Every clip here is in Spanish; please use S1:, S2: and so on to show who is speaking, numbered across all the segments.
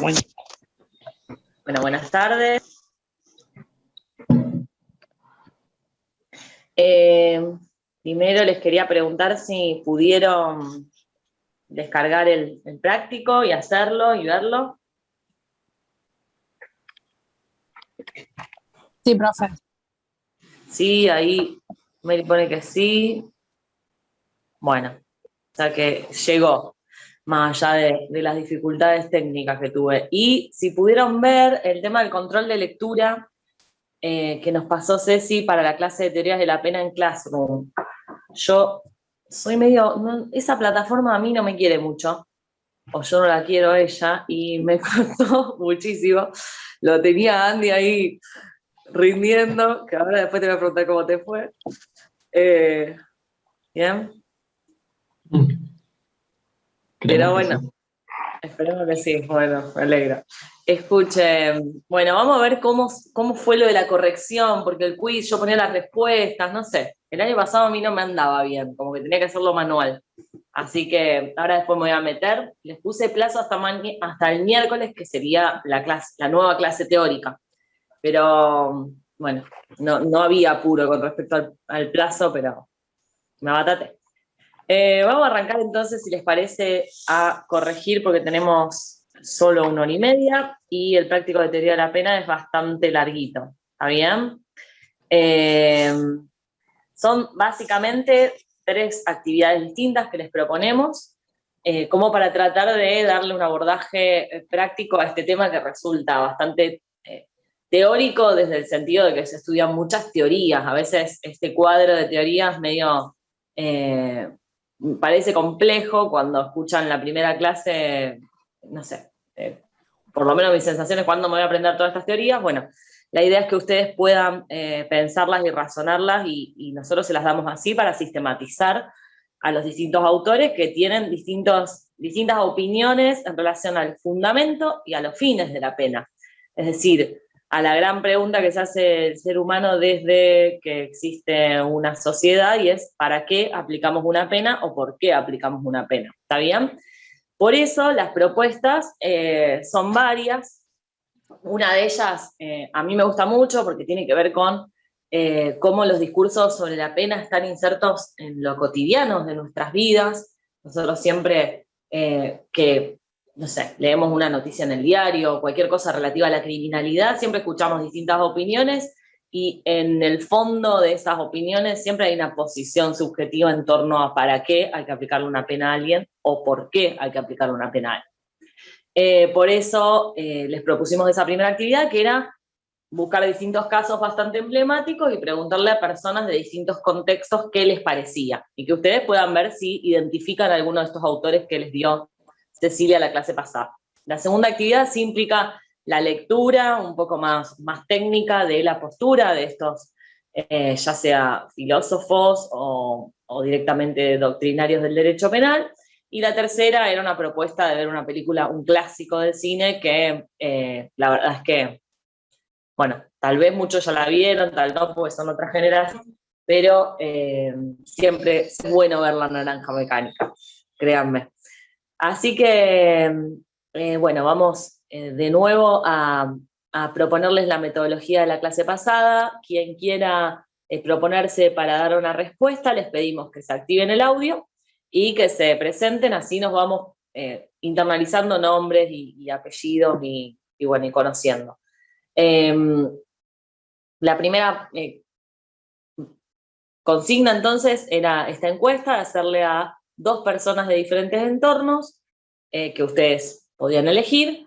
S1: Bueno, buenas tardes. Primero les quería preguntar si pudieron descargar el práctico y hacerlo y verlo.
S2: Sí, profe.
S1: Sí, ahí me pone que sí. Bueno, o sea que llegó, más allá de las dificultades técnicas que tuve. Y si pudieron ver el tema del control de lectura que nos pasó Ceci para la clase de teorías de la pena en Classroom. Yo soy esa plataforma a mí no me quiere mucho, o yo no la quiero a ella, y me costó muchísimo. Lo tenía Andy ahí rindiendo, que ahora después te voy a preguntar cómo te fue. ¿Bien? Pero bueno, sí. Esperemos que sí, bueno, me alegro. Escuchen, bueno, vamos a ver cómo fue lo de la corrección, porque el quiz yo ponía las respuestas, no sé. El año pasado a mí no me andaba bien, como que tenía que hacerlo manual. Así que ahora después me voy a meter. Les puse plazo hasta el miércoles, que sería la nueva clase teórica. Pero, bueno, no había apuro con respecto al plazo, pero me abataté. Vamos a arrancar entonces, si les parece, a corregir, porque tenemos solo 1 hora y media, y el práctico de teoría de la pena es bastante larguito. ¿Está bien? Son básicamente 3 actividades distintas que les proponemos, como para tratar de darle un abordaje práctico a este tema que resulta bastante teórico, desde el sentido de que se estudian muchas teorías. A veces este cuadro de teorías medio parece complejo cuando escuchan la primera clase, no sé, por lo menos mi sensación es cuando me voy a aprender todas estas teorías. Bueno, la idea es que ustedes puedan pensarlas y razonarlas, y nosotros se las damos así para sistematizar a los distintos autores que tienen distintas opiniones en relación al fundamento y a los fines de la pena. Es decir, a la gran pregunta que se hace el ser humano desde que existe una sociedad, y es ¿para qué aplicamos una pena o por qué aplicamos una pena? ¿Está bien? Por eso las propuestas son varias. Una de ellas a mí me gusta mucho porque tiene que ver con cómo los discursos sobre la pena están insertos en lo cotidiano de nuestras vidas. Nosotros siempre no sé, leemos una noticia en el diario, cualquier cosa relativa a la criminalidad, siempre escuchamos distintas opiniones, y en el fondo de esas opiniones siempre hay una posición subjetiva en torno a para qué hay que aplicarle una pena a alguien o por qué hay que aplicarle una pena a alguien. Por eso les propusimos esa primera actividad, que era buscar distintos casos bastante emblemáticos y preguntarle a personas de distintos contextos qué les parecía, y que ustedes puedan ver si identifican a alguno de estos autores que les dio Cecilia la clase pasada. La segunda actividad sí implica la lectura un poco más técnica de la postura de estos, ya sea filósofos o directamente doctrinarios del derecho penal. Y la tercera era una propuesta de ver una película, un clásico del cine, que la verdad es que, bueno, tal vez muchos ya la vieron, tal vez no, porque son otra generación, pero siempre es bueno ver La Naranja Mecánica, créanme. Así que, bueno, vamos de nuevo a proponerles la metodología de la clase pasada. Quien quiera proponerse para dar una respuesta, les pedimos que se activen el audio y que se presenten, así nos vamos internalizando nombres y apellidos y bueno, y conociendo. La primera consigna entonces era esta encuesta, de hacerle a 2 personas de diferentes entornos que ustedes podían elegir,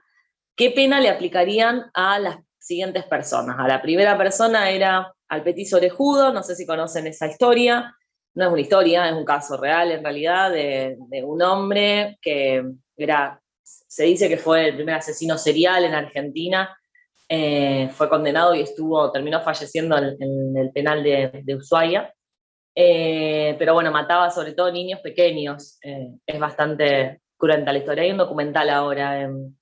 S1: ¿qué pena le aplicarían a las siguientes personas? A la primera persona era al petiso orejudo, no sé si conocen esa historia, no es una historia, es un caso real en realidad, de un hombre que se dice que fue el primer asesino serial en Argentina. Fue condenado y terminó falleciendo en el penal de Ushuaia. Pero bueno, mataba sobre todo niños pequeños. Es bastante cruenta la historia. Hay un documental ahora en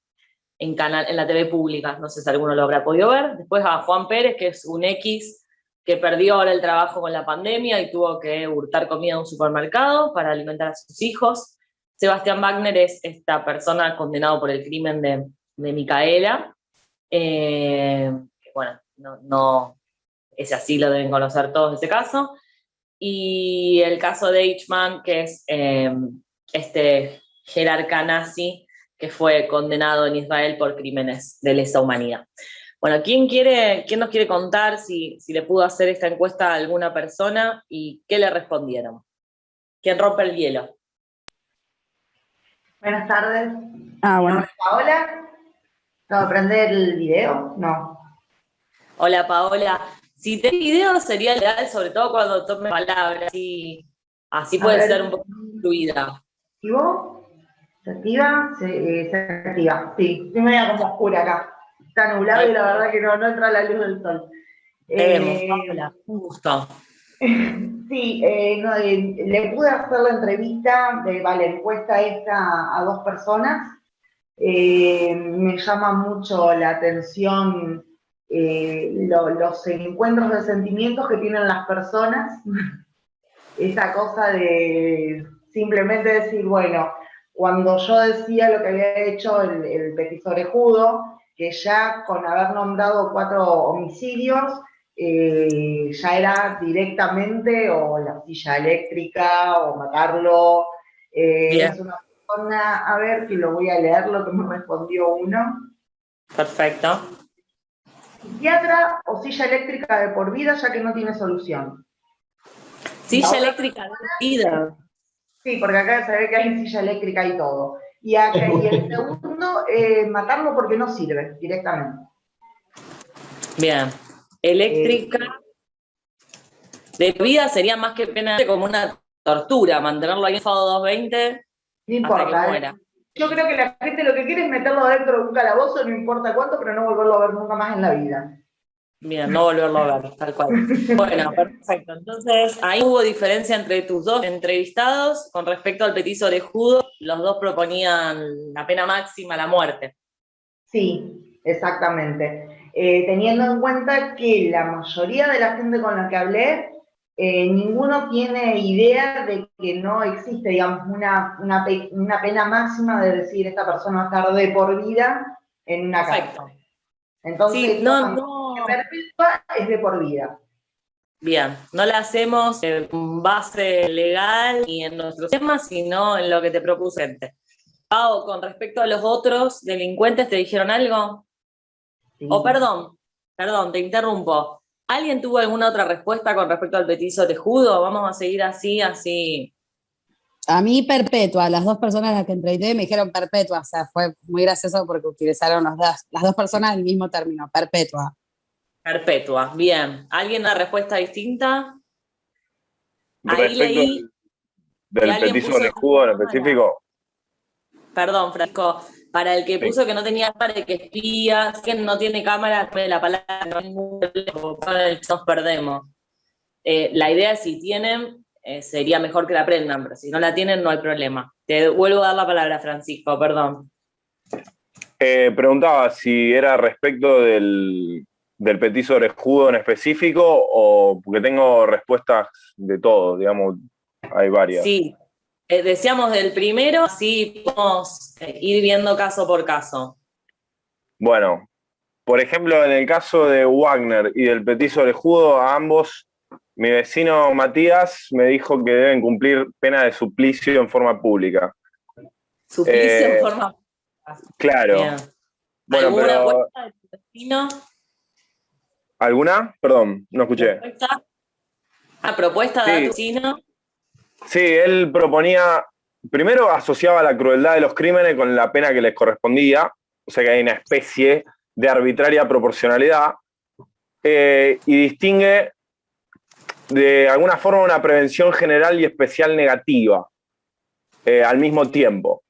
S1: la TV pública, no sé si alguno lo habrá podido ver. Después a Juan Pérez, que es un X que perdió ahora el trabajo con la pandemia y tuvo que hurtar comida en un supermercado para alimentar a sus hijos. Sebastián Wagner es esta persona condenado por el crimen Micaela. Bueno, no, ese así lo deben conocer todos ese caso. Y el caso de Eichmann, que es este jerarca nazi que fue condenado en Israel por crímenes de lesa humanidad. Bueno, ¿quién nos quiere contar si le pudo hacer esta encuesta a alguna persona y qué le respondieron? ¿Quién rompe el hielo?
S2: Buenas tardes.
S3: Bueno.
S2: Mi nombre es Paola. ¿Puedo prender el video? No.
S1: Hola, Paola. Si tenés video sería legal, sobre todo cuando tome palabras, así puede ser un poco fluida.
S2: ¿Activo? ¿Se activa? Se activa, sí. Estoy media como oscura acá. Está nublado y la verdad que no entra la luz del sol.
S1: Paola, un gusto.
S2: Sí, le pude hacer la entrevista, la encuesta esta a 2 personas. Me llama mucho la atención los encuentros de sentimientos que tienen las personas. Esa cosa de simplemente decir, bueno, cuando yo decía lo que había hecho el Petit Orejudo, que ya con haber nombrado 4 homicidios, ya era directamente o la silla eléctrica o matarlo. Es una persona, a ver, que lo voy a leer lo que me respondió uno.
S1: Perfecto.
S2: Psiquiatra o silla eléctrica de por vida, ya que no tiene solución.
S1: Silla eléctrica de vida.
S2: Sí, porque acá se ve que hay silla eléctrica y todo. Y el segundo, matarlo porque no sirve directamente.
S1: Bien. Eléctrica de vida sería más que pena como una tortura, mantenerlo ahí en estado 220
S2: no importa,
S1: hasta que muera.
S2: Yo creo que la gente lo que quiere es meterlo dentro de un calabozo, no importa cuánto, pero no volverlo a ver nunca más en la vida.
S1: Bien, no volverlo a ver, tal cual. Bueno, perfecto. Entonces, ahí hubo diferencia entre tus 2 entrevistados con respecto al Petit Orejudo. Los 2 proponían la pena máxima, la muerte.
S2: Sí, exactamente. Teniendo en cuenta que la mayoría de la gente con la que hablé, ninguno tiene idea de que no existe, digamos, una pena máxima de decir esta persona va a estar de por vida en una cárcel. Entonces,
S1: sí, no.
S2: Perpetua es de por vida.
S1: Bien, no la hacemos en base legal ni en nuestros temas, sino en lo que te propuse. Pau, con respecto a los otros delincuentes, ¿te dijeron algo? Sí. Perdón, te interrumpo. ¿Alguien tuvo alguna otra respuesta con respecto al Petit Orejudo? Vamos a seguir así.
S3: A mí perpetua, las 2 personas a las que entrevisté me dijeron perpetua, o sea, fue muy gracioso porque utilizaron las 2 personas el mismo término, perpetua.
S1: Perpetua, bien. ¿Alguien una respuesta distinta?
S4: Ahí leí del Petit Orejudo en específico.
S1: Perdón, Francisco, para el que puso que no tenía cámara y que espía, que no tiene cámara, la palabra no hay ningún problema, nos perdemos. La idea es si tienen, sería mejor que la aprendan, pero si no la tienen no hay problema. Te vuelvo a dar la palabra, Francisco, perdón.
S4: Preguntaba si era respecto del Petit Orejudo en específico o porque tengo respuestas de todo, digamos, hay varias.
S1: Sí, decíamos del primero, así podemos ir viendo caso por caso.
S4: Bueno, por ejemplo, en el caso de Wagner y del Petit Orejudo, a ambos, mi vecino Matías me dijo que deben cumplir pena de suplicio en forma pública.
S1: Suplicio en forma pública.
S4: Claro.
S1: Bien.
S4: Bueno,
S1: ¿alguna
S4: pero
S1: propuesta de tu vecino?
S4: ¿Alguna? Perdón, no escuché.
S1: ¿Propuesta de tu vecino?
S4: Sí, él proponía, primero asociaba la crueldad de los crímenes con la pena que les correspondía, o sea que hay una especie de arbitraria proporcionalidad, y distingue de alguna forma una prevención general y especial negativa al mismo tiempo.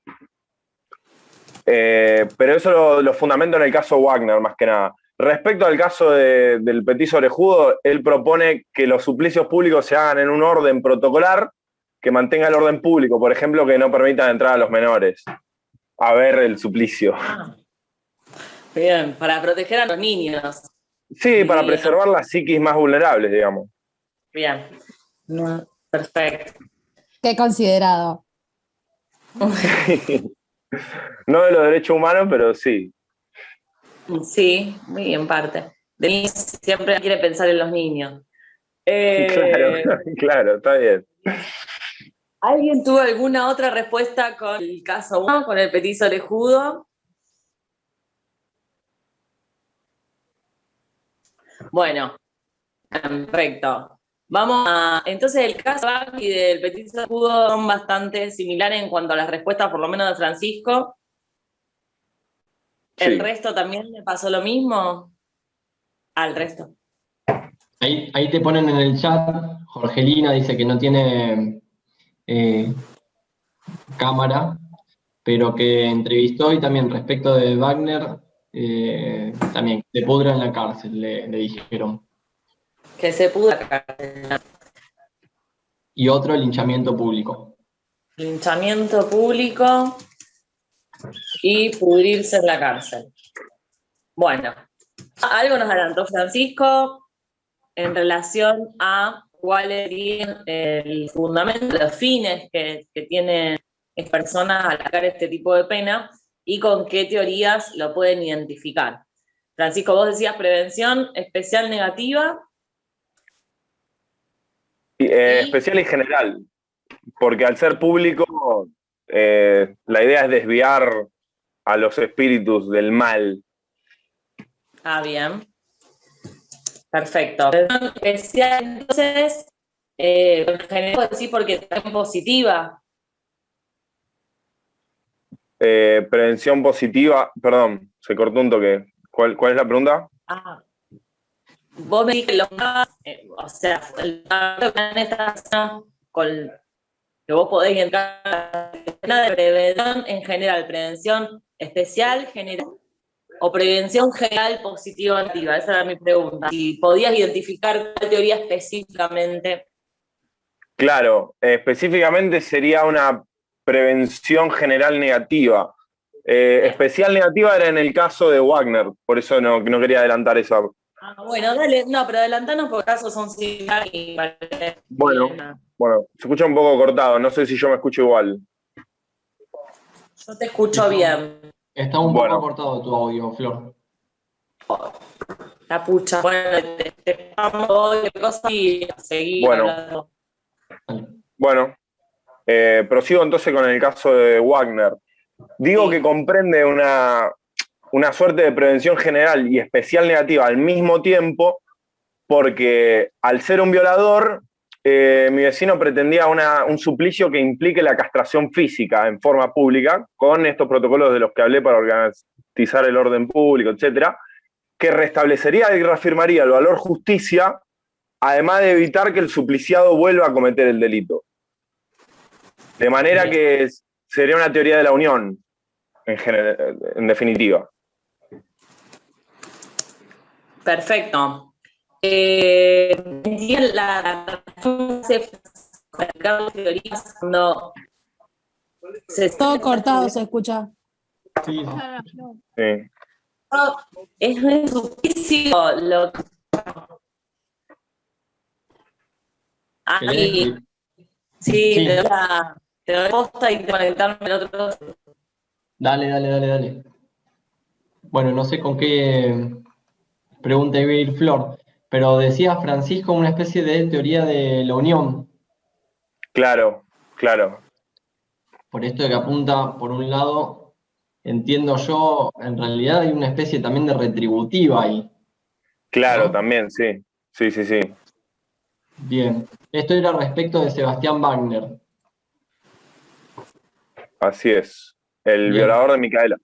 S4: Pero eso lo fundamento en el caso Wagner, más que nada. Respecto al caso del Petit Orejudo, él propone que los suplicios públicos se hagan en un orden protocolar que mantenga el orden público, por ejemplo, que no permitan entrar a los menores a ver el suplicio.
S1: Bien, para proteger a los niños.
S4: Sí, para preservar las psiquis más vulnerables, digamos.
S1: Bien, perfecto.
S3: Qué considerado.
S4: No de los derechos humanos, pero sí.
S1: Sí, muy en parte. Denise siempre quiere pensar en los niños.
S4: Claro, claro, está bien.
S1: ¿Alguien tuvo alguna otra respuesta con el caso 1, con el petiso orejudo? Bueno, perfecto. Vamos a. Entonces, el caso y del petiso orejudo son bastante similares en cuanto a las respuestas, por lo menos de Francisco. ¿El
S4: Sí.
S1: resto también le pasó lo mismo? Al resto.
S5: Ahí te ponen en el chat, Jorgelina dice que no tiene cámara, pero que entrevistó y también respecto de Wagner, también se pudra en la cárcel, le dijeron.
S1: Que se pudo.
S5: Y otro, linchamiento público.
S1: Linchamiento público y pudrirse en la cárcel. Bueno, algo nos adelantó Francisco en relación a cuál es el fundamento, los fines que tienen las personas al aplicar este tipo de pena y con qué teorías lo pueden identificar. Francisco, vos decías prevención especial negativa.
S4: Especial y general, porque al ser público, la idea es desviar a los espíritus del mal.
S1: Ah, bien. Perfecto. Especial, entonces, en general, decir porque está positiva.
S4: Prevención positiva, perdón, se cortó un toque. ¿Cuál es la pregunta?
S1: Ah, vos me dijiste o sea, el en esta zona con que vos podés entrar de prevención en general, prevención especial, general, o prevención general positiva o negativa. Esa era mi pregunta. Si podías identificar qué teoría específicamente.
S4: Claro, específicamente sería una prevención general negativa. Especial negativa era en el caso de Wagner, por eso no quería adelantar esa.
S1: Ah, bueno, dale, no, pero adelantanos porque casos son similares y
S4: Bueno, se escucha un poco cortado, no sé si yo me escucho igual.
S1: Yo te escucho bien.
S5: Está un poco cortado tu audio, Flor.
S1: La pucha. Bueno, te vamos de cosas y seguir hablando.
S4: Bueno, prosigo entonces con el caso de Wagner. Digo que comprende una suerte de prevención general y especial negativa al mismo tiempo, porque al ser un violador, mi vecino pretendía un suplicio que implique la castración física en forma pública, con estos protocolos de los que hablé para garantizar el orden público, etcétera, que restablecería y reafirmaría el valor justicia, además de evitar que el supliciado vuelva a cometer el delito. De manera que sería una teoría de la unión, en definitiva.
S1: Perfecto.
S3: Todo cortado se escucha.
S5: Sí.
S1: Es un suplicio lo que... Ahí. Sí, te doy posta y te conectarme el otro.
S5: Dale. Bueno, no sé con qué pregunta iba a ir Flor, pero decía Francisco una especie de teoría de la unión.
S4: Claro.
S5: Por esto de que apunta, por un lado, entiendo yo, en realidad hay una especie también de retributiva ahí.
S4: Claro,
S5: ¿no?
S4: también, sí. Sí.
S5: Bien. Esto era respecto de Sebastián Wagner.
S4: Así es. El violador de Micaela.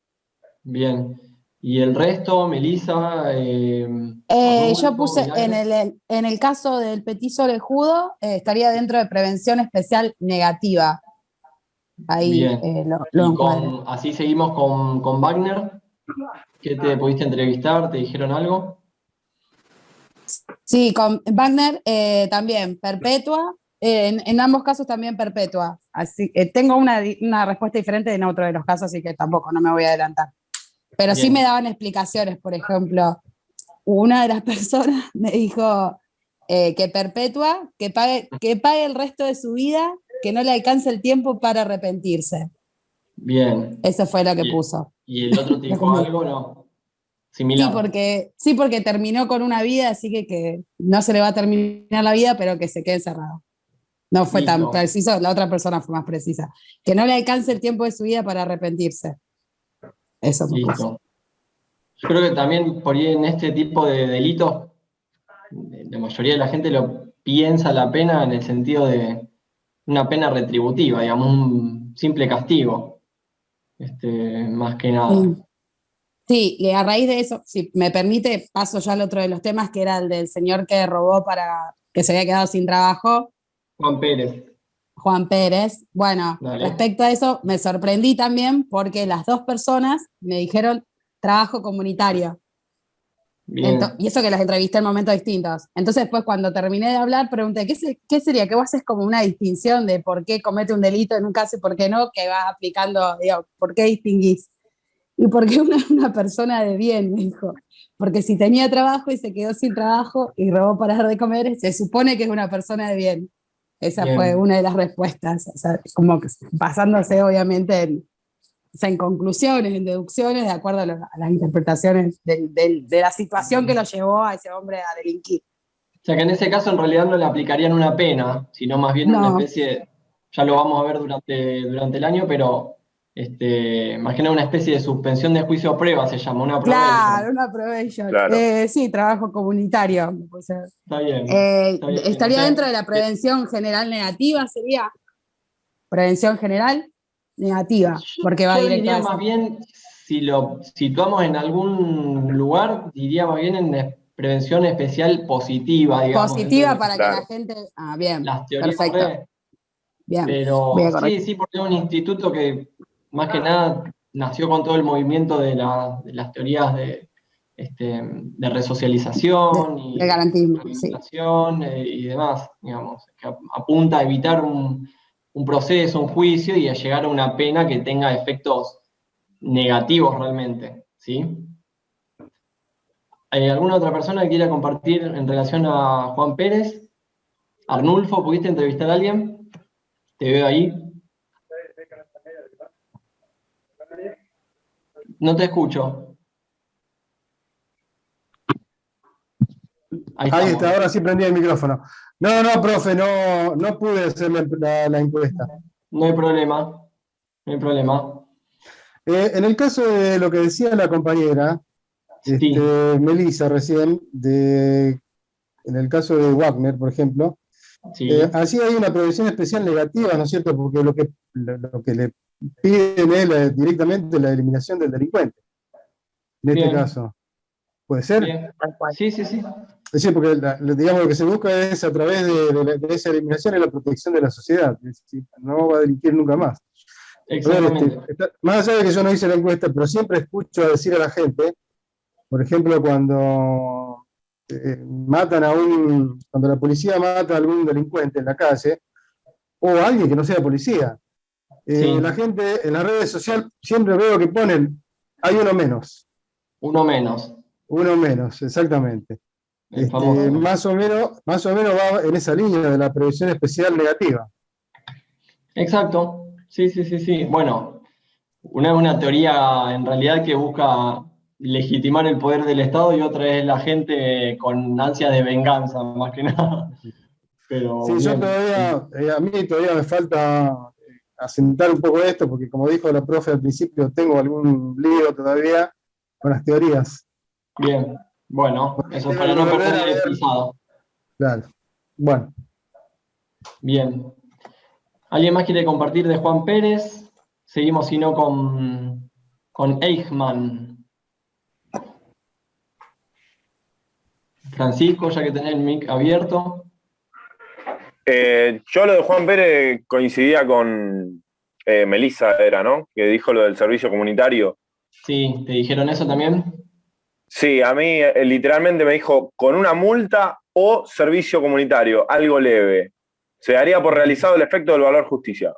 S5: Bien. ¿Y el resto, Melissa?
S3: Yo puse en el caso del petiso orejudo, estaría dentro de prevención especial negativa. Ahí lo encuadro.
S5: Así seguimos con Wagner. ¿Qué te pudiste entrevistar? ¿Te dijeron algo?
S3: Sí, con Wagner también, perpetua. En ambos casos también perpetua. Así tengo una respuesta diferente en otro de los casos, así que tampoco, no me voy a adelantar. Pero sí me daban explicaciones, por ejemplo, una de las personas me dijo que perpetua, que pague el resto de su vida, que no le alcance el tiempo para arrepentirse.
S5: Bien.
S3: Eso fue lo que puso.
S5: ¿Y el otro te dijo algo o no? similar.
S3: Sí, porque terminó con una vida, así que no se le va a terminar la vida, pero que se quede encerrado. No fue tan
S5: Listo.
S3: preciso, la otra persona fue más precisa. Que no le alcance el tiempo de su vida para arrepentirse. Eso me puso.
S5: Listo. Yo creo que también por ahí en este tipo de delitos, la mayoría de la gente lo piensa la pena en el sentido de una pena retributiva, digamos, un simple castigo, más que nada.
S3: Sí, y a raíz de eso, si me permite, paso ya al otro de los temas, que era el del señor que robó para que se había quedado sin trabajo,
S5: Juan Pérez,
S3: Juan Pérez. Bueno,
S5: dale.
S3: respecto a eso, me sorprendí también porque las dos personas me dijeron trabajo comunitario.
S5: Bien,
S3: Y eso que las entrevisté en momentos distintos. Entonces, después, cuando terminé de hablar, pregunté, ¿qué sería? ¿Qué vos haces como una distinción de por qué comete un delito en un caso y por qué no? Que vas aplicando, digo, ¿por qué distinguís? ¿Y por qué una persona de bien? Me dijo. Porque si tenía trabajo y se quedó sin trabajo y robó para dar de comer, se supone que es una persona de bien. Esa
S5: bien.
S3: fue una de las respuestas. O sea, como que basándose, obviamente, en conclusiones, en deducciones, de acuerdo a las interpretaciones de la situación que lo llevó a ese hombre a delinquir.
S5: O sea que en ese caso en realidad no le aplicarían una pena, sino más bien una
S3: No.
S5: especie, ya lo vamos a ver durante el año, pero imagina una especie de suspensión de juicio o prueba, se llama, una
S3: Claro,
S5: probation.
S3: una probation.
S4: Claro.
S3: Sí, trabajo comunitario. O sea,
S5: Está bien. Está bien.
S3: estaría
S5: O sea,
S3: dentro de la prevención general negativa, sería prevención general negativa, porque va
S5: yo
S3: directo a
S5: diría
S3: eso.
S5: más bien, si lo situamos en algún lugar, diría más bien en prevención especial positiva, digamos, dentro
S3: Positiva
S5: de
S3: para
S4: Claro.
S3: que la gente. Ah, bien,
S5: las teorías
S3: perfecto.
S5: re.
S3: Bien,
S5: Pero
S3: bien, correcto.
S5: sí, porque es un instituto que más que nada nació con todo el movimiento de las teorías de resocialización
S3: De garantismo, sí.
S5: rehabilitación, y demás, digamos, que apunta a evitar un proceso, un juicio y a llegar a una pena que tenga efectos negativos realmente, ¿sí? ¿Hay alguna otra persona que quiera compartir en relación a Juan Pérez? Arnulfo, ¿pudiste entrevistar a alguien? Te veo ahí. No te escucho. Ahí
S6: Ahí
S5: estamos.
S6: está, ahora sí prendí el micrófono. No, profe, no pude hacer la encuesta.
S5: No hay problema. No hay problema.
S6: En el caso de lo que decía la compañera,
S5: Sí,
S6: Melissa recién, en el caso de Wagner, por ejemplo,
S5: sí.
S6: así hay una prevención especial negativa, ¿no es cierto? Porque lo que le piden es directamente la eliminación del delincuente, en este
S5: Bien,
S6: caso. ¿Puede ser?
S5: bien.
S1: Tal cual.
S5: Sí, sí, sí.
S6: Es decir, porque digamos, lo que se busca es, a través de esa eliminación, es la protección de la sociedad. Es decir, no va a delinquir nunca más. A ver,
S5: Exactamente.
S6: más allá de que yo no hice la encuesta, pero siempre escucho decir a la gente, por ejemplo, cuando cuando la policía mata a algún delincuente en la calle, o a alguien que no sea policía,
S5: Sí.
S6: la gente en las redes sociales siempre veo que ponen, hay uno menos,
S5: Uno menos.
S6: exactamente.
S5: El famoso.
S6: Más o menos va en esa línea de la prevención especial negativa.
S5: Exacto. Sí, sí, sí, sí. Bueno, una es una teoría en realidad que busca legitimar el poder del Estado y otra es la gente con ansia de venganza, más que nada. Pero
S6: Sí, yo
S5: bien.
S6: todavía, a mí todavía me falta asentar un poco esto, porque como dijo la profe al principio, tengo algún libro todavía con las teorías.
S5: Bien. Bueno, eso es para no perder el pisado.
S6: Claro. Bueno.
S5: Bien. ¿Alguien más quiere compartir de Juan Pérez? Seguimos, si no, con Eichmann. Francisco, ya que tenés el mic abierto.
S4: Yo lo de Juan Pérez coincidía con Melissa, era, ¿no? Que dijo lo del servicio comunitario.
S5: Sí, ¿te dijeron eso también?
S4: Sí, a mí literalmente me dijo con una multa o servicio comunitario, algo leve. Se daría por realizado el efecto del valor justicia.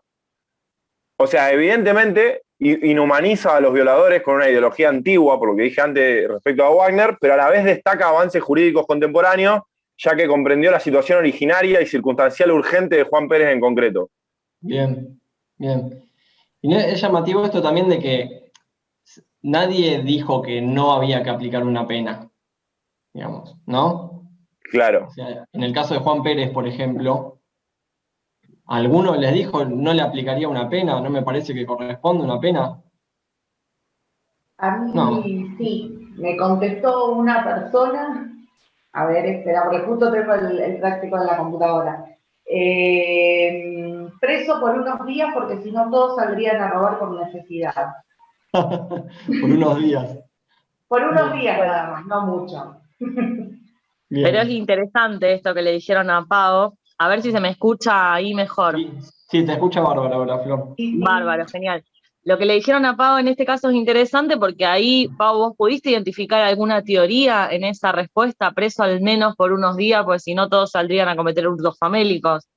S4: O sea, evidentemente inhumaniza a los violadores con una ideología antigua, por lo que dije antes respecto a Wagner, pero a la vez destaca avances jurídicos contemporáneos, ya que comprendió la situación originaria y circunstancial urgente de Juan Pérez en concreto.
S5: Bien, bien. Y es llamativo esto también de que nadie dijo que no había que aplicar una pena, digamos, ¿no?
S4: Claro.
S5: O sea, en el caso de Juan Pérez, por ejemplo, ¿alguno les dijo no le aplicaría una pena? ¿No me parece que corresponde una pena?
S2: A mí
S5: No.
S2: sí, me contestó una persona, a ver, espera, porque justo tengo el práctico en la computadora. Preso por unos días porque si no todos saldrían a robar por necesidad.
S5: Por unos días.
S2: Por unos
S5: Bien.
S2: días nada más, no mucho.
S1: Pero es
S5: Bien.
S1: interesante esto que le dijeron a Pau. A ver si se me escucha ahí mejor.
S5: Sí, sí, te escucha bárbara ahora, Flor.
S1: Bárbaro, genial. Lo que le dijeron a Pau en este caso es interesante porque ahí, Pau, vos pudiste identificar alguna teoría en esa respuesta, preso al menos por unos días, pues si no todos saldrían a cometer hurtos famélicos.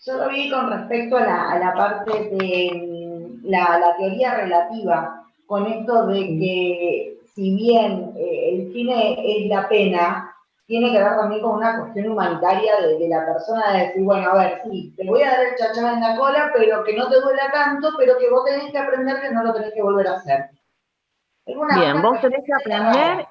S2: Yo lo vi con respecto a la parte de la teoría relativa, con esto de que si bien el fin es la pena, tiene que ver también con una cuestión humanitaria de la persona, de decir, bueno, a ver, sí, te voy a dar el chachán en la cola, pero que no te duela tanto, pero que vos tenés que aprender que no lo tenés que volver a hacer.
S1: Bien, vos tenés que aprender.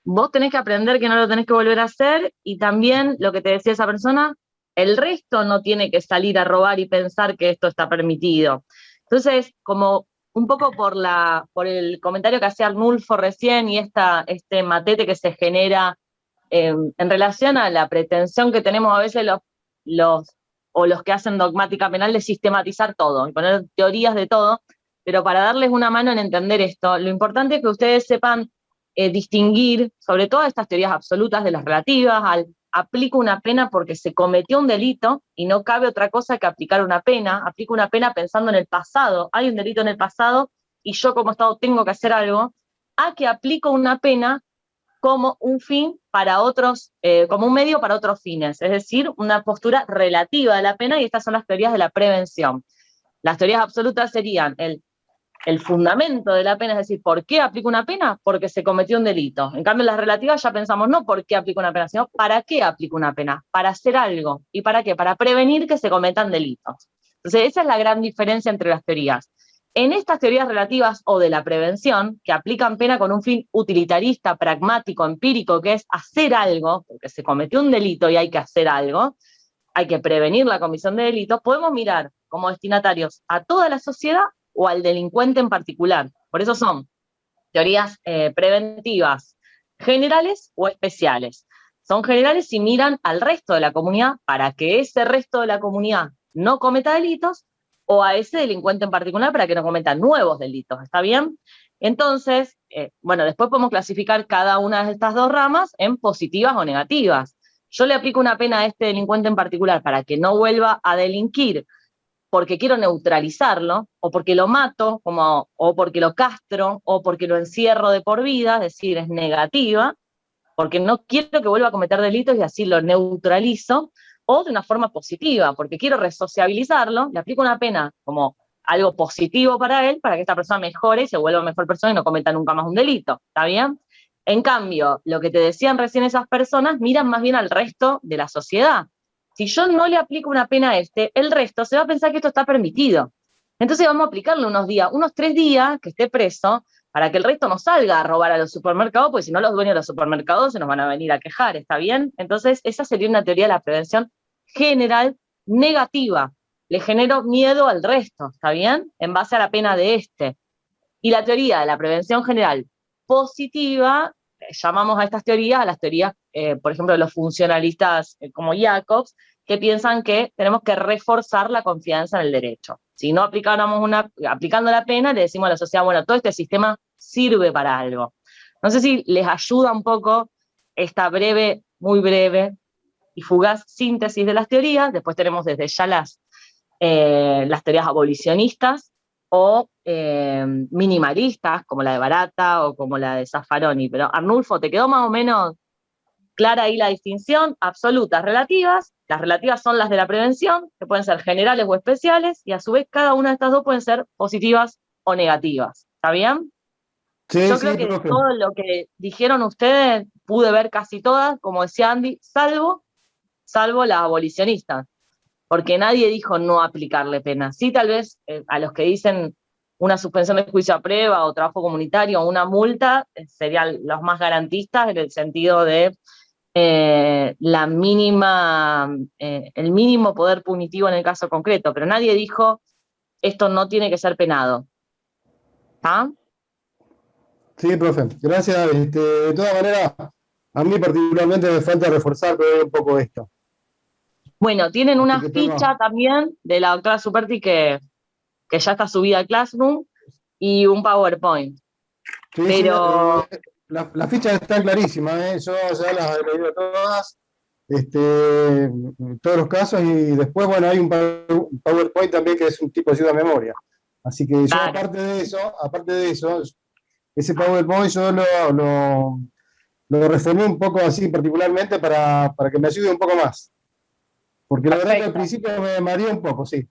S1: Vos tenés que aprender que no lo tenés que volver a hacer, y también lo que te decía esa persona, el resto no tiene que salir a robar y pensar que esto está permitido. Entonces, como un poco por el comentario que hacía Arnulfo recién y este matete que se genera en relación a la pretensión que tenemos a veces los que hacen dogmática penal de sistematizar todo y poner teorías de todo, pero para darles una mano en entender esto, lo importante es que ustedes sepan distinguir, sobre todo estas teorías absolutas de las relativas, al aplico una pena porque se cometió un delito y no cabe otra cosa que aplicar una pena, aplico una pena pensando en el pasado, hay un delito en el pasado y yo como Estado tengo que hacer algo, a que aplico una pena como un fin para otros, como un medio para otros fines, es decir, una postura relativa de la pena, y estas son las teorías de la prevención. Las teorías absolutas serían el fundamento de la pena, es decir, ¿por qué aplico una pena? Porque se cometió un delito. En cambio, en las relativas ya pensamos no por qué aplico una pena, sino ¿para qué aplico una pena? Para hacer algo. ¿Y para qué? Para prevenir que se cometan delitos. Entonces, esa es la gran diferencia entre las teorías. En estas teorías relativas o de la prevención, que aplican pena con un fin utilitarista, pragmático, empírico, que es hacer algo, porque se cometió un delito y hay que hacer algo, hay que prevenir la comisión de delitos, podemos mirar como destinatarios a toda la sociedad o al delincuente en particular. Por eso son teorías preventivas generales o especiales. Son generales si miran al resto de la comunidad para que ese resto de la comunidad no cometa delitos, o a ese delincuente en particular para que no cometa nuevos delitos, ¿está bien? Entonces, bueno, después podemos clasificar cada una de estas dos ramas en positivas o negativas. Yo le aplico una pena a este delincuente en particular para que no vuelva a delinquir porque quiero neutralizarlo, o porque lo mato, o porque lo castro, o porque lo encierro de por vida, es decir, es negativa, porque no quiero que vuelva a cometer delitos y así lo neutralizo, o de una forma positiva, porque quiero resociabilizarlo, le aplico una pena como algo positivo para él, para que esta persona mejore y se vuelva mejor persona y no cometa nunca más un delito, ¿está bien? En cambio, lo que te decían recién esas personas, miran más bien al resto de la sociedad. Si yo no le aplico una pena a el resto se va a pensar que esto está permitido. Entonces vamos a aplicarle unos días, unos 3 días que esté preso, para que el resto no salga a robar a los supermercados, porque si no los dueños de los supermercados se nos van a venir a quejar, ¿está bien? Entonces esa sería una teoría de la prevención general negativa. Le genero miedo al resto, ¿está bien? En base a la pena de este. Y la teoría de la prevención general positiva, llamamos a estas teorías, a las teorías, por ejemplo, de los funcionalistas como Jacobs, que piensan que tenemos que reforzar la confianza en el derecho. Si no aplicando la pena, le decimos a la sociedad, bueno, todo este sistema sirve para algo. No sé si les ayuda un poco esta breve, muy breve y fugaz síntesis de las teorías. Después tenemos desde ya las teorías abolicionistas o minimalistas, como la de Barata o como la de Zaffaroni. Pero Arnulfo, ¿te quedó más o menos clara ahí la distinción? Absolutas, relativas. Las relativas son las de la prevención, que pueden ser generales o especiales, y a su vez cada una de estas dos pueden ser positivas o negativas. ¿Está bien?
S6: Sí,
S1: Yo
S6: sí,
S1: creo que
S6: profe.
S1: todo lo que dijeron ustedes, pude ver casi todas, como decía Andy, salvo las abolicionistas, porque nadie dijo no aplicarle pena. Sí, tal vez a los que dicen una suspensión de juicio a prueba o trabajo comunitario o una multa serían los más garantistas en el sentido de la mínima, el mínimo poder punitivo en el caso concreto, pero nadie dijo esto no tiene que ser penado. ¿Ah?
S6: Sí, profe, gracias. De todas maneras, a mí particularmente me falta reforzar todavía un poco esto.
S1: Bueno, tienen una
S6: Así que
S1: ficha también de la doctora Superti que ya está subida al Classroom y un PowerPoint.
S6: Sí,
S1: Pero
S6: sí, la ficha está clarísima, yo ya las he leído todas, en todos los casos, y después, bueno, hay un PowerPoint también que es un tipo de ayuda a memoria. Así que yo,
S1: claro,
S6: aparte de eso, ese PowerPoint yo lo reformé un poco así particularmente para que me ayude un poco más. Porque la verdad que al
S1: perfecto.
S6: principio me mareó un poco, sí.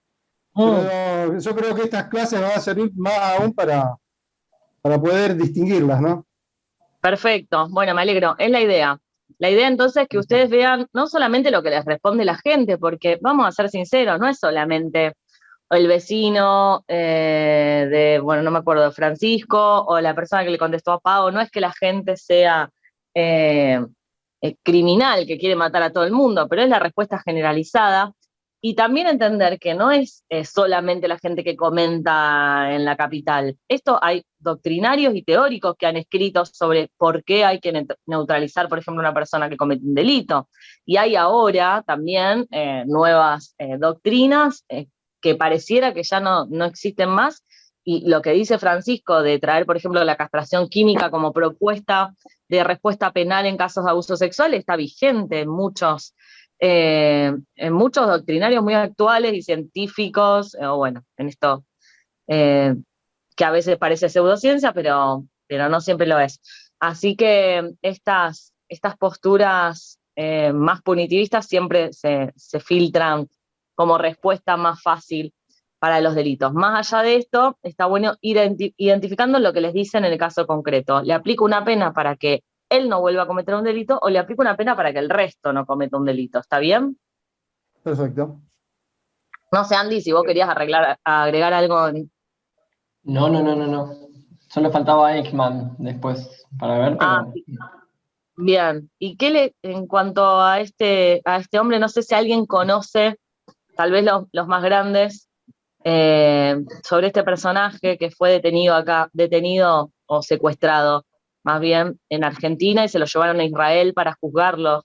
S1: Mm,
S6: Pero yo creo que estas clases van a servir más aún para poder distinguirlas, ¿no?
S1: perfecto, bueno, me alegro, es la idea. La idea entonces es que ustedes vean no solamente lo que les responde la gente, porque vamos a ser sinceros, no es solamente el vecino bueno, no me acuerdo, de Francisco, o la persona que le contestó a Pau, no es que la gente sea eh, criminal, que quiere matar a todo el mundo, pero es la respuesta generalizada. Y también entender que no es solamente la gente que comenta en la capital. Esto hay doctrinarios y teóricos que han escrito sobre por qué hay que neutralizar, por ejemplo, una persona que comete un delito. Y hay ahora también nuevas doctrinas que pareciera que ya no existen más. Y lo que dice Francisco de traer, por ejemplo, la castración química como propuesta de respuesta penal en casos de abuso sexual está vigente en muchos doctrinarios muy actuales y científicos, o bueno, en esto que a veces parece pseudociencia, pero no siempre lo es. Así que estas posturas más punitivistas siempre se filtran como respuesta más fácil para los delitos. Más allá de esto, está bueno ir identificando lo que les dicen en el caso concreto. ¿Le aplico una pena para que él no vuelva a cometer un delito o le aplico una pena para que el resto no cometa un delito? ¿Está bien?
S6: Perfecto.
S1: No sé, Andy, si vos querías agregar algo.
S5: No. Solo faltaba Ekman después para ver,
S1: Ah,
S5: pero
S1: sí. Bien. ¿Y en cuanto a este hombre, no sé si alguien conoce, tal vez los más grandes, sobre este personaje que fue detenido o secuestrado, más bien en Argentina, y se lo llevaron a Israel para juzgarlo?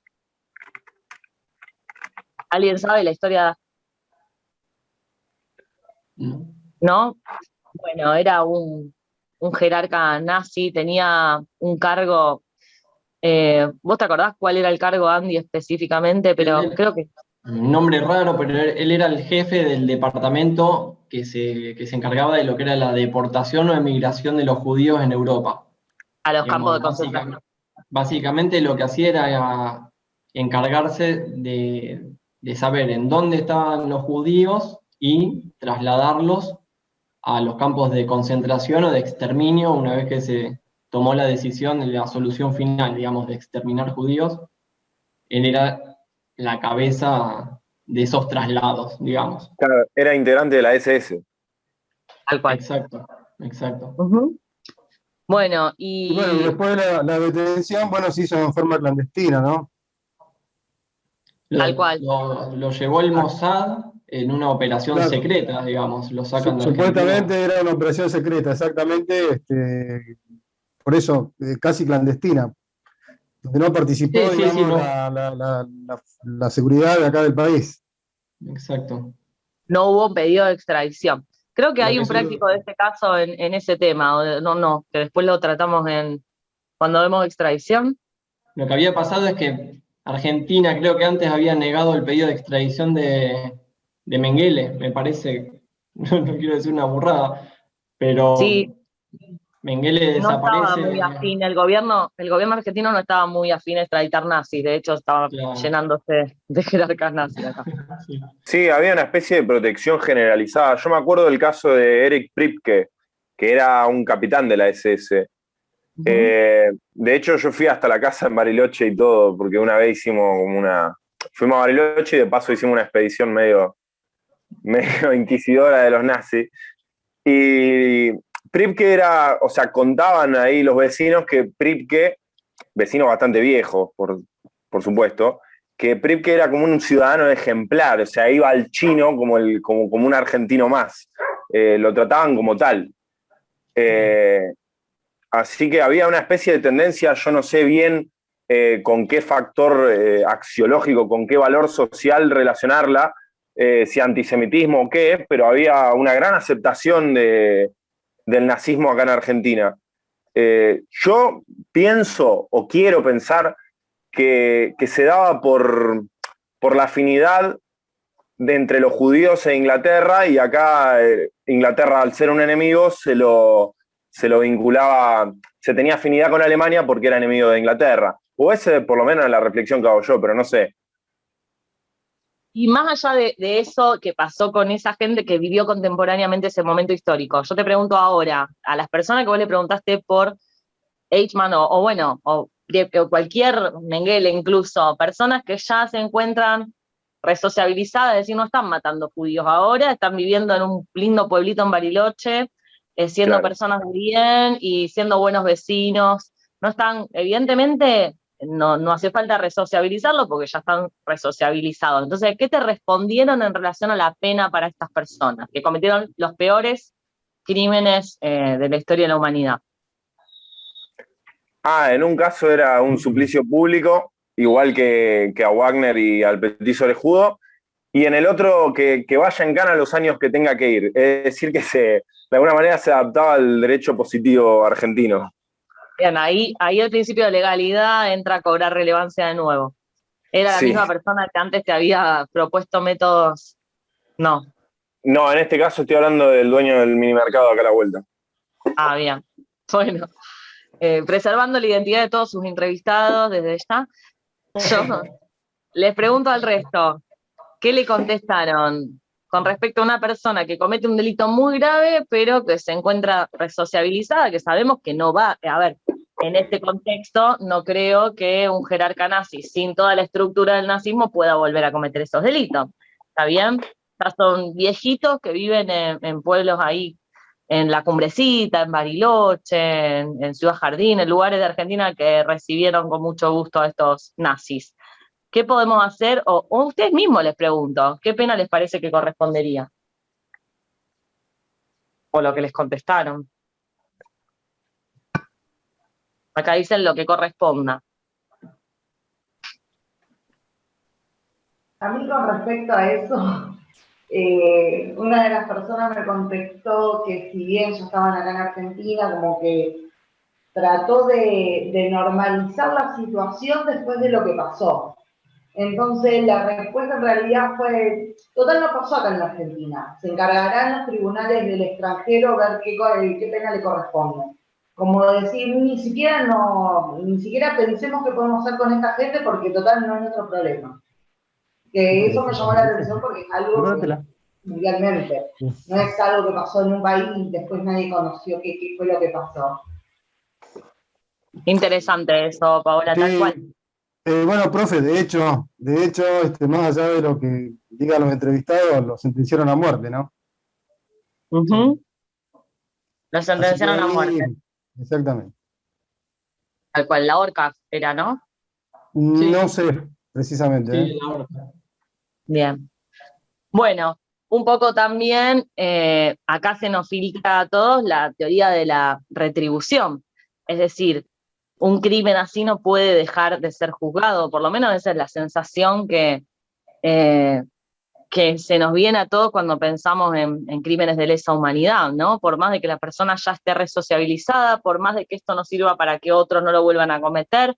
S1: ¿Alguien sabe la historia?
S5: no.
S1: ¿No? Bueno, era un jerarca nazi, tenía un cargo. ¿Vos te acordás cuál era el cargo, Andy, específicamente? Pero creo que
S5: Un nombre raro, pero él era el jefe del departamento que se encargaba de lo que era la deportación o emigración de los judíos en Europa.
S1: a los campos
S5: Digamos,
S1: de concentración.
S5: básicamente lo que hacía era encargarse de saber en dónde estaban los judíos y trasladarlos a los campos de concentración o de exterminio una vez que se tomó la decisión de la solución final, digamos, de exterminar judíos. Él era la cabeza de esos traslados, digamos.
S4: Claro, era integrante de la SS.
S1: Tal cual.
S5: Exacto.
S1: Ujú. Bueno,
S6: Y bueno,
S1: y
S6: después la detención, bueno, se hizo en forma clandestina, ¿no?
S1: tal cual.
S5: Lo llevó el Mossad en una operación
S6: Claro,
S5: secreta, digamos, lo sacan de Argentina.
S6: supuestamente era una operación secreta, exactamente, por eso, casi clandestina, donde no
S5: Sí,
S6: participó,
S5: sí,
S6: digamos,
S5: no.
S6: la seguridad de acá del país.
S5: Exacto.
S1: No hubo un pedido de extradición. Creo que
S5: Lo
S1: hay
S5: que
S1: un
S5: sí,
S1: práctico de este caso en ese tema, no, que después lo tratamos cuando vemos extradición.
S5: lo que había pasado es que Argentina creo que antes había negado el pedido de extradición de Mengele, me parece, no quiero decir una burrada, pero
S1: Sí,
S5: Mengele
S1: no estaba
S5: desaparece.
S1: muy afín, el gobierno argentino no estaba muy afín a extraditar nazis, de hecho estaba
S5: Claro,
S1: llenándose de jerarcas nazis acá.
S5: sí.
S4: Sí, había una especie de protección generalizada. Yo me acuerdo del caso de Eric Pripke, que era un capitán de la SS.
S1: Ujú.
S4: De hecho, yo fui hasta la casa en Bariloche y todo, porque una vez fuimos a Bariloche y de paso hicimos una expedición medio inquisidora de los nazis. Y Pripke era, o sea, contaban ahí los vecinos que Pripke, vecinos bastante viejos, por supuesto, que Pripke era como un ciudadano ejemplar, o sea, iba al chino como un argentino más. Lo trataban como tal. Así que había una especie de tendencia, yo no sé bien con qué factor axiológico, con qué valor social relacionarla, si antisemitismo o qué, pero había una gran aceptación del nazismo acá en Argentina. Yo pienso o quiero pensar que se daba por la afinidad entre los judíos e Inglaterra, y acá Inglaterra, al ser un enemigo, se lo vinculaba, se tenía afinidad con Alemania porque era enemigo de Inglaterra. O ese, por lo menos, es la reflexión que hago yo, pero no sé.
S1: Y más allá de eso que pasó con esa gente que vivió contemporáneamente ese momento histórico, yo te pregunto ahora, a las personas que vos le preguntaste por Eichmann o cualquier Mengele incluso, personas que ya se encuentran resociabilizadas, es decir, no están matando judíos ahora, están viviendo en un lindo pueblito en Bariloche, siendo
S4: Claro.
S1: personas de bien y siendo buenos vecinos, no están, evidentemente, no hace falta resociabilizarlo porque ya están resociabilizados. Entonces, ¿qué te respondieron en relación a la pena para estas personas que cometieron los peores crímenes de la historia de la humanidad?
S4: En un caso era un suplicio público, igual que a Wagner y al petiso orejudo, y en el otro que vaya en cana los años que tenga que ir. Es decir, que de alguna manera se adaptaba al derecho positivo argentino.
S1: Bien, ahí el principio de legalidad entra a cobrar relevancia de nuevo. ¿Era la
S4: Sí.
S1: misma persona que antes te había propuesto métodos? No.
S4: No, en este caso estoy hablando del dueño del minimercado acá a la vuelta.
S1: Bien. Bueno, preservando la identidad de todos sus entrevistados desde ya, yo les pregunto al resto, ¿qué le contestaron con respecto a una persona que comete un delito muy grave, pero que se encuentra resociabilizada, que sabemos que no va, a ver, en este contexto no creo que un jerarca nazi sin toda la estructura del nazismo pueda volver a cometer esos delitos? ¿Está bien? Ya son viejitos que viven en pueblos ahí, en La Cumbrecita, en Bariloche, en Ciudad Jardín, en lugares de Argentina que recibieron con mucho gusto a estos nazis. ¿Qué podemos hacer? O ustedes mismos les pregunto, ¿qué pena les parece que correspondería? O lo que les contestaron. Acá dicen lo que corresponda.
S2: A mí con respecto a eso, una de las personas me contestó que si bien ya estaban acá en Argentina, como que trató de normalizar la situación después de lo que pasó. Entonces la respuesta en realidad fue, total no pasó acá en la Argentina, se encargarán los tribunales del extranjero ver qué pena le corresponde. Como decir, ni siquiera pensemos qué podemos hacer con esta gente porque total no es nuestro problema. Que eso me llamó la atención porque es algo que mundialmente, no es algo que pasó en un país y después nadie conoció qué fue lo que pasó.
S1: Interesante eso, Paola, tal cual.
S6: Bueno, profe, de hecho, más allá de lo que digan los entrevistados, los sentenciaron a muerte, ¿no?
S1: Los sentenciaron a muerte.
S6: Exactamente.
S1: Tal cual, la horca era, ¿no?
S5: Sí.
S6: No sé, precisamente.
S5: Sí, la horca.
S1: Bien. Bueno, un poco también, acá se nos filtra a todos la teoría de la retribución. Es decir, un crimen así no puede dejar de ser juzgado, por lo menos esa es la sensación que se nos viene a todos cuando pensamos en crímenes de lesa humanidad, ¿no? Por más de que la persona ya esté resociabilizada, por más de que esto no sirva para que otros no lo vuelvan a cometer,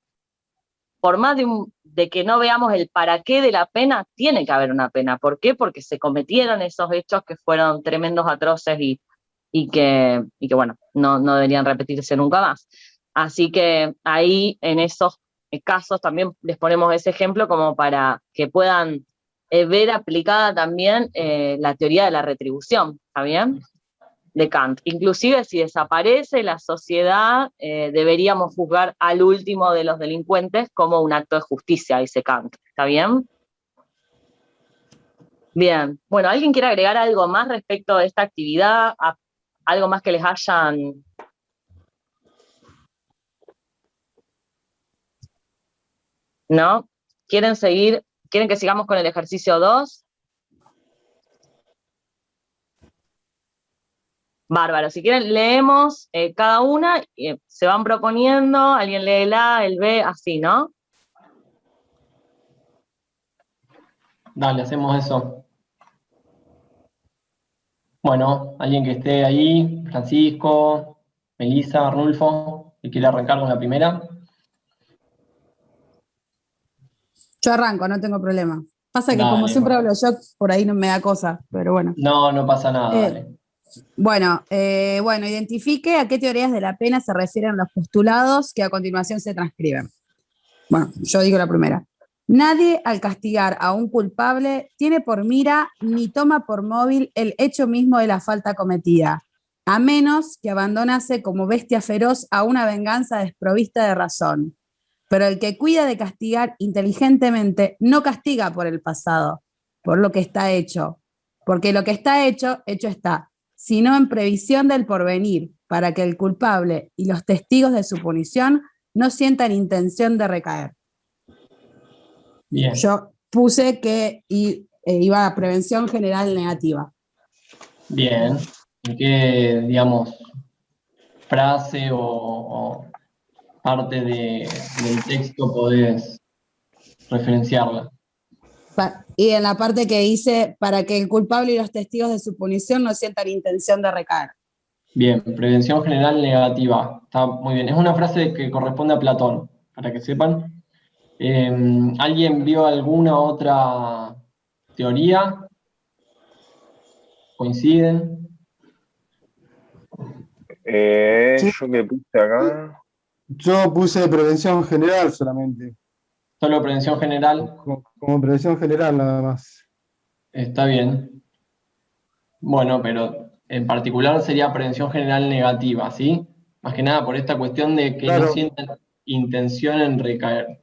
S1: por más de que no veamos el para qué de la pena, tiene que haber una pena. ¿Por qué? Porque se cometieron esos hechos que fueron tremendos, atroces y que bueno, no deberían repetirse nunca más. Así que ahí, en esos casos, también les ponemos ese ejemplo como para que puedan ver aplicada también la teoría de la retribución, ¿está bien? De Kant. Inclusive si desaparece la sociedad, deberíamos juzgar al último de los delincuentes como un acto de justicia, dice Kant. ¿Está bien? Bien. Bueno, ¿alguien quiere agregar algo más respecto a esta actividad? ¿Algo más que les hayan... ¿No? ¿Quieren seguir? ¿Quieren que sigamos con el ejercicio 2? Bárbaro. Si quieren, leemos cada una, se van proponiendo, alguien lee el A, el B, así, ¿no?
S5: Dale, hacemos eso. Bueno, alguien que esté ahí, Francisco, Melissa, Arnulfo, que quiera arrancar con la primera.
S3: Yo arranco, no tengo problema. Pasa que
S5: Dale,
S3: como siempre
S5: bueno.
S3: hablo yo, por ahí no me da cosa, pero bueno.
S5: No pasa nada, dale.
S3: Bueno, identifique a qué teorías de la pena se refieren los postulados que a continuación se transcriben. Bueno, yo digo la primera. Nadie, al castigar a un culpable, tiene por mira ni toma por móvil el hecho mismo de la falta cometida, a menos que abandonase como bestia feroz a una venganza desprovista de razón. Pero el que cuida de castigar inteligentemente no castiga por el pasado, por lo que está hecho, porque lo que está hecho, hecho está, sino en previsión del porvenir, para que el culpable y los testigos de su punición no sientan intención de recaer.
S5: Bien.
S3: Yo puse que iba a prevención general negativa.
S5: Bien. ¿En qué, digamos, frase o parte del texto podés referenciarla?
S3: Y en la parte que dice, para que el culpable y los testigos de su punición no sientan intención de recaer.
S5: Bien, prevención general negativa. Está muy bien. Es una frase que corresponde a Platón, para que sepan. ¿Alguien vio alguna otra teoría? ¿Coinciden?
S6: Sí.
S4: Yo que puse acá.
S6: Yo puse prevención general solamente,
S5: Solo prevención general.
S6: como prevención general nada más.
S5: Está bien. Bueno, pero en particular sería prevención general negativa, ¿sí? Más que nada por esta cuestión de que no
S6: Claro.
S5: sientan intención en recaer.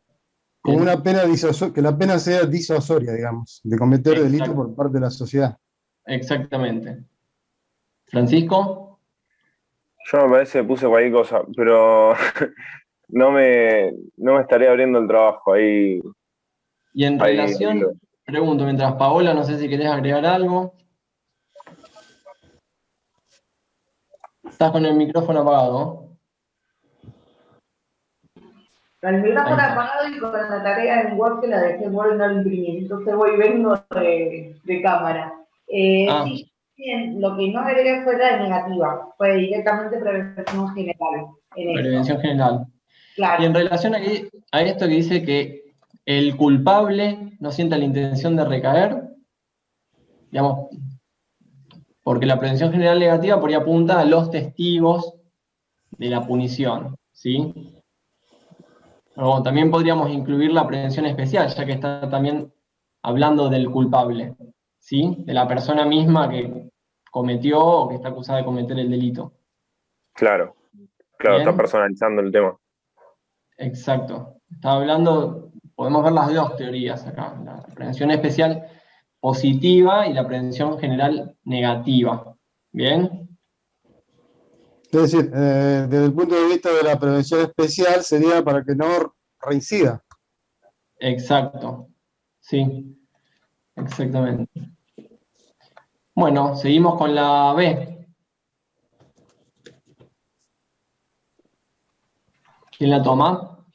S6: Como
S5: Bien.
S6: una pena que la pena sea disuasoria, digamos, de cometer delito
S5: Exacto.
S6: por parte de la sociedad.
S5: Exactamente. ¿Francisco?
S4: Yo me parece que puse cualquier cosa, pero no me estaría abriendo el trabajo ahí.
S5: Y en
S4: Ahí,
S5: relación, pregunto, mientras Paola, no sé si querés agregar algo. Estás con el micrófono apagado.
S2: El micrófono
S5: Ahí está.
S2: apagado y con la tarea en Word que la dejé en Word y no la imprimí. Entonces voy y vengo de cámara.
S5: Ah.
S2: Sí, bien, lo que no agregué fue la negativa, fue directamente prevención general.
S5: Prevención general.
S2: Claro.
S5: Y en relación a esto que dice que el culpable no sienta la intención de recaer, digamos, porque la prevención general negativa por ahí apunta a los testigos de la punición, ¿sí? O también podríamos incluir la prevención especial, ya que está también hablando del culpable, ¿sí? De la persona misma que cometió o que está acusada de cometer el delito.
S4: Claro,
S5: Bien.
S4: está personalizando el tema.
S5: Exacto. Está hablando, podemos ver las dos teorías acá, la prevención especial positiva y la prevención general negativa. ¿Bien?
S6: Es decir, desde el punto de vista de la prevención especial sería para que no reincida.
S5: Exacto. Sí, exactamente. Bueno, seguimos con la B. ¿Quién la toma?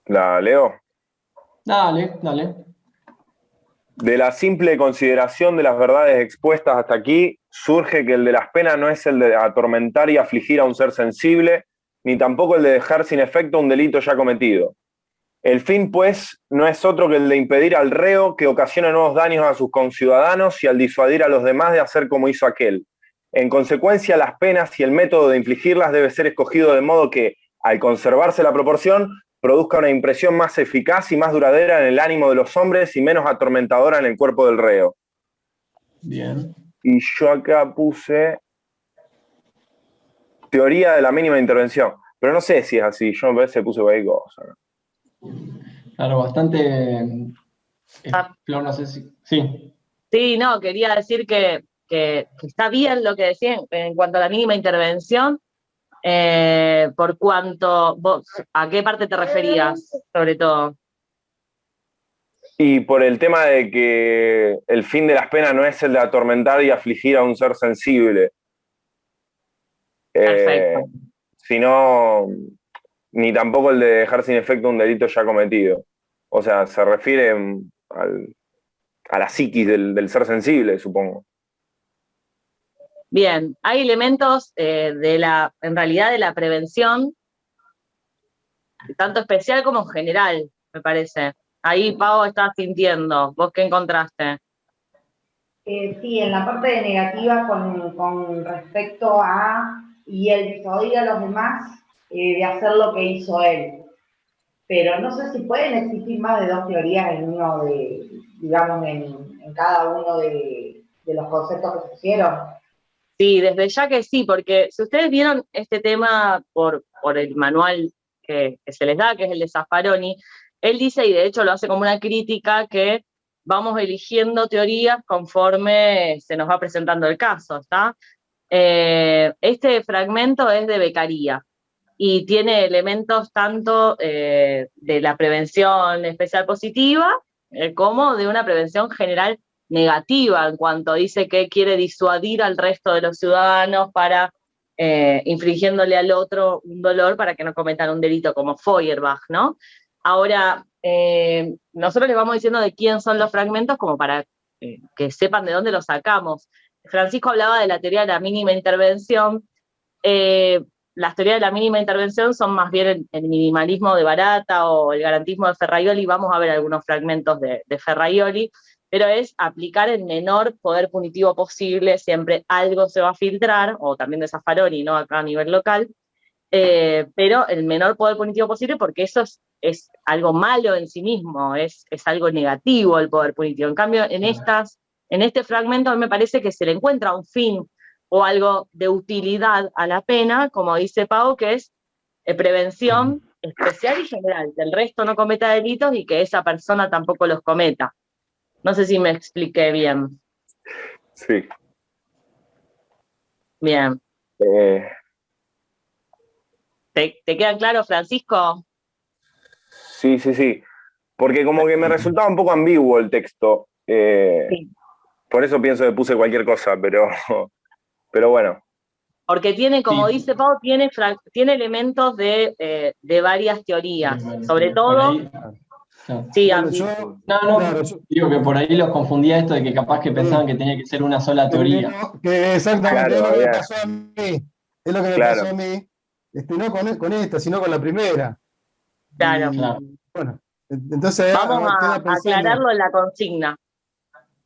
S4: ¿La leo?
S5: Dale, dale.
S4: De la simple consideración de las verdades expuestas hasta aquí, surge que el de las penas no es el de atormentar y afligir a un ser sensible, ni tampoco el de dejar sin efecto un delito ya cometido. El fin, pues, no es otro que el de impedir al reo que ocasione nuevos daños a sus conciudadanos y al disuadir a los demás de hacer como hizo aquel. En consecuencia, las penas y el método de infligirlas debe ser escogido de modo que, al conservarse la proporción, produzca una impresión más eficaz y más duradera en el ánimo de los hombres y menos atormentadora en el cuerpo del reo.
S5: Bien.
S4: Y yo acá puse teoría de la mínima intervención, pero no sé si es así, yo me parece que puse cualquier cosa.
S5: Claro, bastante... Flor, no sé si... Sí.
S1: Sí, no, quería decir que que está bien lo que decía en cuanto a la mínima intervención, por cuanto, vos, ¿a qué parte te referías, sobre todo?
S4: Y por el tema de que el fin de las penas no es el de atormentar y afligir a un ser sensible,
S1: Perfecto.
S4: sino ni tampoco el de dejar sin efecto un delito ya cometido. O sea, se refiere a la psiquis del ser sensible, supongo.
S1: Bien, hay elementos en realidad de la prevención, tanto especial como general, me parece. Ahí, Pau, estás sintiendo. ¿Vos qué encontraste?
S2: Sí, en la parte de negativa con respecto a, y él disuadir a los demás de hacer lo que hizo él. Pero no sé si pueden existir más de dos teorías en uno de, digamos, en cada uno de los conceptos que se pusieron.
S1: Sí, desde ya que sí, porque si ustedes vieron este tema por el manual que se les da, que es el de Zaffaroni, él dice, y de hecho lo hace como una crítica, que vamos eligiendo teorías conforme se nos va presentando el caso, ¿está? Este fragmento es de Beccaria y tiene elementos tanto de la prevención especial positiva como de una prevención general negativa, en cuanto dice que quiere disuadir al resto de los ciudadanos para infligiéndole al otro un dolor para que no cometan un delito, como Feuerbach, ¿no? Ahora, nosotros les vamos diciendo de quién son los fragmentos como para que sepan de dónde los sacamos. Francisco hablaba de la teoría de la mínima intervención. Las teorías de la mínima intervención son más bien el minimalismo de Barata o el garantismo de Ferraioli. Vamos a ver algunos fragmentos de Ferraioli, pero es aplicar el menor poder punitivo posible, siempre algo se va a filtrar, o también de Zaffaroni, ¿no? Acá a nivel local, pero el menor poder punitivo posible, porque eso es algo malo en sí mismo, es algo negativo el poder punitivo. En cambio, en este fragmento a mí me parece que se le encuentra un fin o algo de utilidad a la pena, como dice Pau, que es prevención especial y general, que el resto no cometa delitos y que esa persona tampoco los cometa. No sé si me expliqué bien.
S4: Sí.
S1: Bien. ¿Te queda claro, Francisco?
S4: Sí, sí, sí. Porque como que me resultaba un poco ambiguo el texto.
S1: Sí.
S4: Por eso pienso que puse cualquier cosa, pero bueno.
S1: Porque tiene, como
S5: Sí.
S1: dice Pau, tiene elementos de varias teorías. Sobre todo.
S5: Ahí, claro.
S1: Sí,
S6: Bueno,
S1: Andy.
S6: yo,
S5: No,
S6: claro,
S5: digo que por ahí los confundía esto de que capaz que pensaban que tenía que ser una sola teoría.
S6: exactamente,
S4: Claro,
S6: es lo que me
S4: había-
S6: pasó a mí. Es lo que me
S4: claro.
S6: pasó a mí. No con esta, sino con la primera.
S1: Claro.
S5: Claro.
S6: Bueno, entonces
S1: Vamos
S6: queda
S1: a
S6: pensando.
S1: aclararlo en la consigna.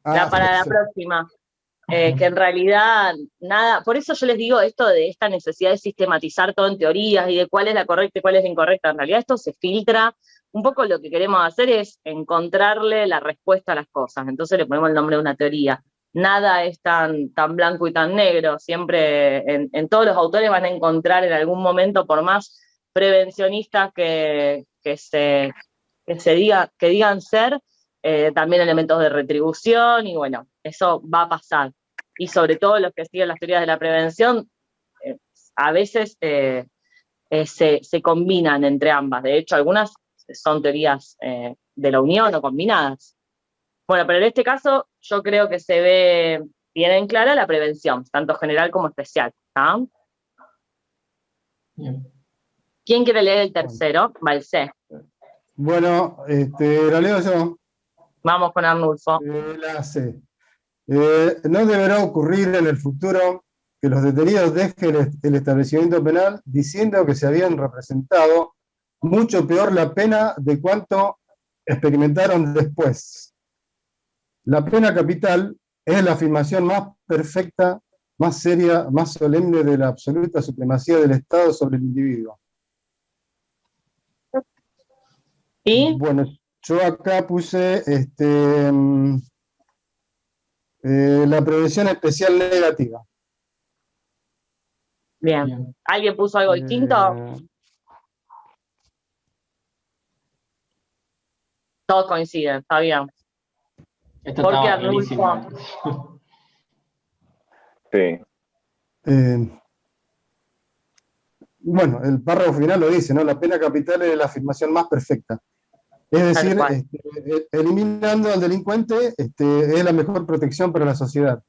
S6: Ah,
S1: Para la
S6: eso.
S1: próxima. Que en realidad nada, por eso yo les digo esto de esta necesidad de sistematizar todo en teorías y de cuál es la correcta y cuál es la incorrecta. En realidad esto se filtra, un poco lo que queremos hacer es encontrarle la respuesta a las cosas, entonces le ponemos el nombre de una teoría. Nada es tan blanco y tan negro, siempre en todos los autores van a encontrar en algún momento, por más prevencionistas que digan ser, también elementos de retribución, y bueno, eso va a pasar. Y sobre todo los que siguen las teorías de la prevención, a veces se combinan entre ambas. De hecho, algunas son teorías de la unión o combinadas. Bueno, pero en este caso yo creo que se ve bien en clara la prevención, tanto general como especial. ¿Ah?
S5: Bien.
S1: ¿Quién quiere leer el tercero? Balcé.
S6: Bueno, lo leo yo.
S1: Vamos con Arnulfo.
S6: La C. No deberá ocurrir en el futuro que los detenidos dejen el establecimiento penal diciendo que se habían representado mucho peor la pena de cuanto experimentaron después. La pena capital es la afirmación más perfecta, más seria, más solemne de la absoluta supremacía del Estado sobre el individuo.
S1: ¿Y?
S6: Bueno, yo acá puse la prevención especial negativa.
S1: Bien.
S5: Bien.
S1: ¿Alguien puso algo distinto? Todos coinciden, está bien.
S5: Esto
S1: Porque
S5: estaba
S1: Arnulfo.
S5: clarísimo.
S4: Sí.
S6: Bueno, el párrafo final lo dice, ¿no? La pena capital es la afirmación más perfecta. Es decir, eliminando al delincuente es la mejor protección para la sociedad.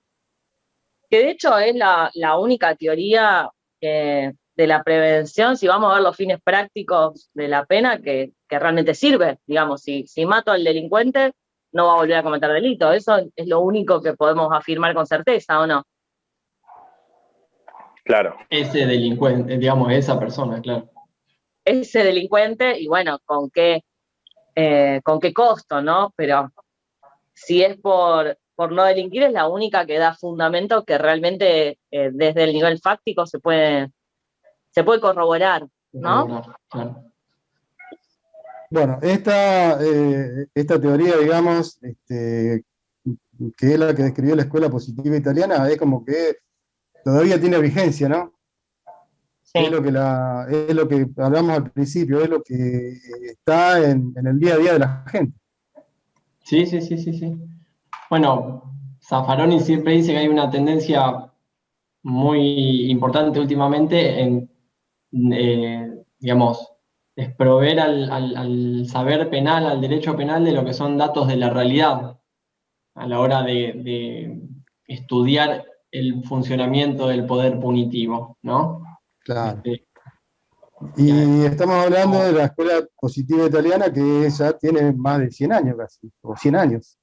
S1: Que de hecho es la única teoría de la prevención, si vamos a ver los fines prácticos de la pena, que realmente sirve. Digamos, si mato al delincuente, no va a volver a cometer delito. Eso es lo único que podemos afirmar con certeza, ¿o no?
S4: Claro.
S5: Ese delincuente, digamos, esa persona, claro.
S1: Ese delincuente, y bueno, con qué costo, ¿no? Pero si es por no delinquir, es la única que da fundamento que realmente desde el nivel fáctico se puede corroborar, ¿no?
S5: Claro.
S6: Bueno, esta teoría, digamos, que es la que describió la escuela positiva italiana, es como que todavía tiene vigencia, ¿no?
S1: Sí.
S6: Es lo que hablamos al principio, es lo que está en el día a día de la gente.
S5: Sí. Bueno, Zaffaroni siempre dice que hay una tendencia muy importante últimamente en, digamos, desproveer al saber penal, al derecho penal, de lo que son datos de la realidad a la hora de estudiar el funcionamiento del poder punitivo, ¿no?
S6: Claro. Y estamos hablando de la escuela positiva italiana, que ya tiene más de 100 años casi, o 100 años.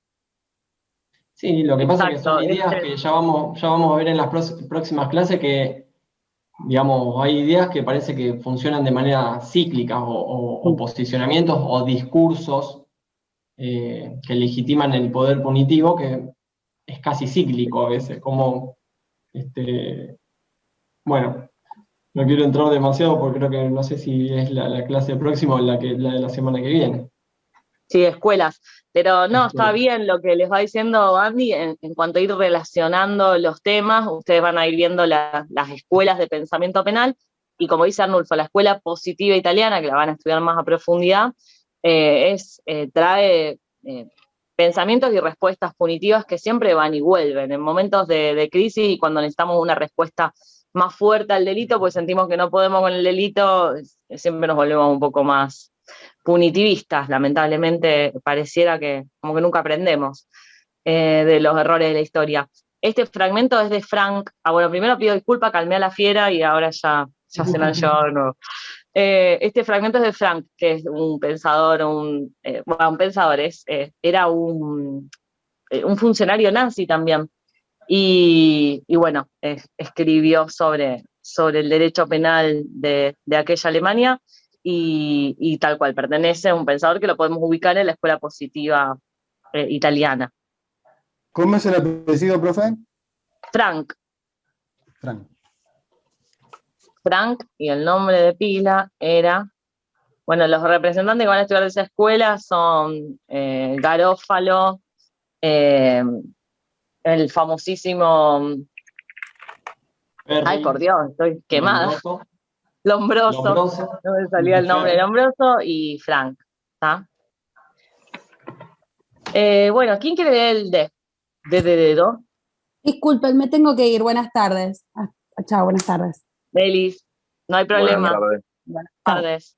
S5: Sí, lo que pasa es que
S1: Exacto,
S5: son ideas que ya vamos a ver en las próximas clases, que, digamos, hay ideas que parece que funcionan de manera cíclica, o posicionamientos o discursos que legitiman el poder punitivo, que es casi cíclico a veces, como, bueno, no quiero entrar demasiado porque creo que no sé si es la clase próxima o la de la semana que viene.
S1: Sí, escuelas. Pero no, está bien lo que les va diciendo Andy en cuanto a ir relacionando los temas. Ustedes van a ir viendo las escuelas de pensamiento penal, y como dice Arnulfo, la escuela positiva italiana, que la van a estudiar más a profundidad, trae pensamientos y respuestas punitivas que siempre van y vuelven. En momentos de crisis y cuando necesitamos una respuesta más fuerte al delito, pues sentimos que no podemos con el delito, siempre nos volvemos un poco más punitivistas. Lamentablemente pareciera que como que nunca aprendemos de los errores de la historia. Este fragmento es de Frank. Bueno, primero pido disculpas, calmé a la fiera y ahora ya se la han llevado de nuevo. Este fragmento es de Frank, que es un pensador, era un funcionario nazi también. Y bueno, escribió sobre el derecho penal de aquella Alemania, y tal cual, pertenece a un pensador que lo podemos ubicar en la escuela positiva italiana.
S6: ¿Cómo es el apellido, profe?
S1: Frank, y el nombre de pila era... Bueno, los representantes que van a estudiar de esa escuela son Garófalo, el famosísimo... Ay, por Dios, estoy quemada. Lombroso. No me salía el nombre de Lombroso, y Frank. ¿Está? Bueno, ¿quién quiere leer el de dedo?
S3: Disculpen, me tengo que ir. Buenas tardes. Chao, buenas tardes.
S1: Belis, no hay problema.
S4: Buenas tardes.
S1: Buenas tardes.